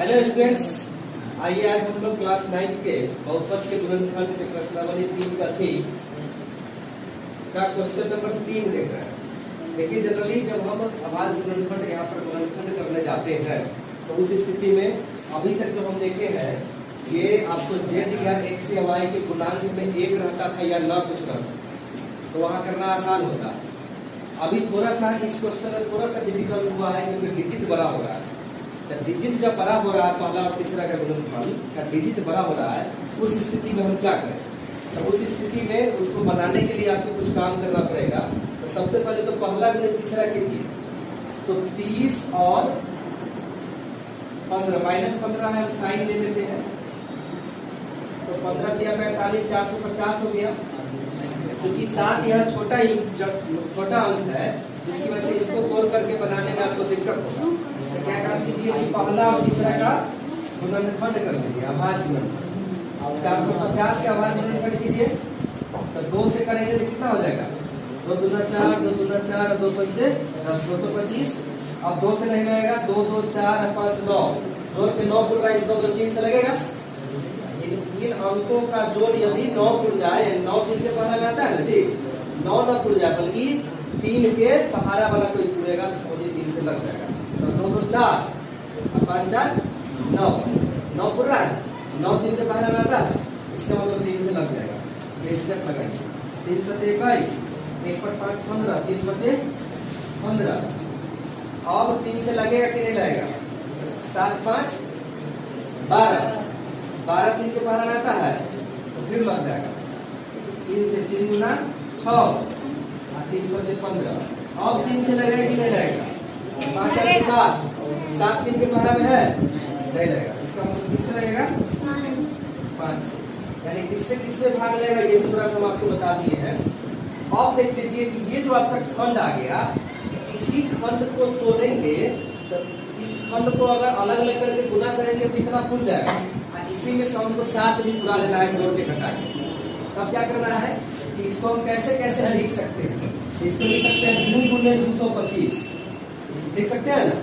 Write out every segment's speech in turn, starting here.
Hello students, आइए आज हम लोग क्लास 9 के बहुपद के गुणनखंड के प्रश्नावली 3 का सी का क्वेश्चन नंबर 3 देख रहे हैं। देखिए, जनरली जब हम अभाज्य गुणनखंड यहाँ पर गुणनखंड करने जाते हैं तो उस स्थिति में अभी तक जो हम देखे हैं ये आपको z या x या y के गुणांक में 1 रहता था या न कुछ रहता, तो वहाँ करना आसान होता। अभी थोड़ा सा इस क्वेश्चन में थोड़ा सा डिफिकल्ट हुआ है क्योंकि डिजिट बड़ा हो रहा है। डिजिट जब बड़ा हो रहा है, पहला और तीसरा का गुणनखंड का डिजिट बड़ा हो रहा है, उस स्थिति में हम क्या करें? तो उस स्थिति में उसको बनाने के लिए आपको कुछ काम करना पड़ेगा। तो सबसे पहले तो पहला गुणित तीसरा कीजिए, तो 30 और 15 -15 है, हम साइन ले लेते हैं। तो 15 दिया 45, 450 हो गया। क्योंकि 7 यह छोटा अंक है, जिसकी वजह से इसको तोड़ करके बनाने में आपको दिक्कत होगा। तो क्या काम कीजिए कि पहला और तीसरा का गुणनखंड कर लीजिए, अभाज्य गुणनखंड। अब 450 के अभाज्य गुणनखंड कीजिए, तो 2 से करेंगे तो कितना हो जाएगा? 2 दूना 4, 2 दूना 4 और 2 पंचे 10, 225। अब 2 से नहीं लगेगा, 2 2 4 5 9, जोड़ के 9 पुर रहा है, इसको तो 3 से लगेगा। इन अंकों का जोड़ यदि 9 पुर जाए, 9 3 के पहाड़ा में आता है ना जी, 9 न पुर जाए बल्कि 3 के पहाड़ा वाला कोई पुरेगा तो समझिए 3 से लग जाएगा। तो 2 2 4 5 4 9, 9 पुर रहा है, 9 3 के पहाड़ा में आता है, इसका मतलब 3 से लग जाएगा। ये स्टेप लगाइए। 3 7 21, 1 पर 5 15, 3 बचे 15। अब 3 से लगेगा कि नहीं लगेगा? 7 5 12, 12 3 के पहाड़ा में आता है तो फिर लग जाएगा। 3 से 3 गुना 6 और 3 बचे 15। अब 3 से लगेगा कि नहीं लगेगा? 5 और 7, 7 3 के पहाड़ा में है, नहीं लगेगा। इसका मतलब किससे लगेगा? 5 से। यानी किससे किसमें भाग लेगा ये भी थोड़ा सा हम आपको बता दिए हैं। अब देख लीजिए कि ये जो आपका खंड आ गया, इसी खंड को तोड़ेंगे तो इस खंड को अगर अलग अलग करके गुना करेंगे तो इतना खुल जाएगा। इसी में से हमको 7 भी पूरा लेना है, जोड़ के घटा के। तब क्या करना है कि इसको हम कैसे कैसे लिख सकते हैं? इसको लिख सकते हैं 2 गुने 225, लिख सकते हैं ना,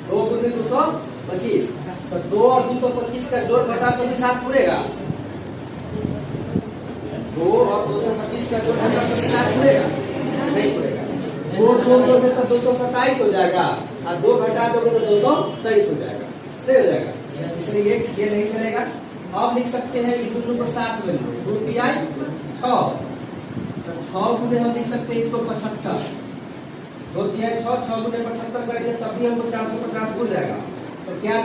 2 गुने 225। तो 2 और 225 का जोड़ घटा तो भी 7 पूरेगा। 2 और 225 का जोड़ घटा तो भी 7 पूरेगा? नहीं पूरेगा। 2 जोड़ दोगे तो 227 हो जाएगा और 2 घटा दोगे तो 223 हो जाएगा, नहीं हो जाएगा। इसलिए ये नहीं चलेगा। अब लिख सकते हैं इस दोनों को 7 में 2 तिहाई 6, तो 6 गुने हम लिख सकते हैं इसको 75। 2 तिहाई 6, 6 गुने 75 करेंगे तब भी हमको 450 मिल जाएगा। तो क्या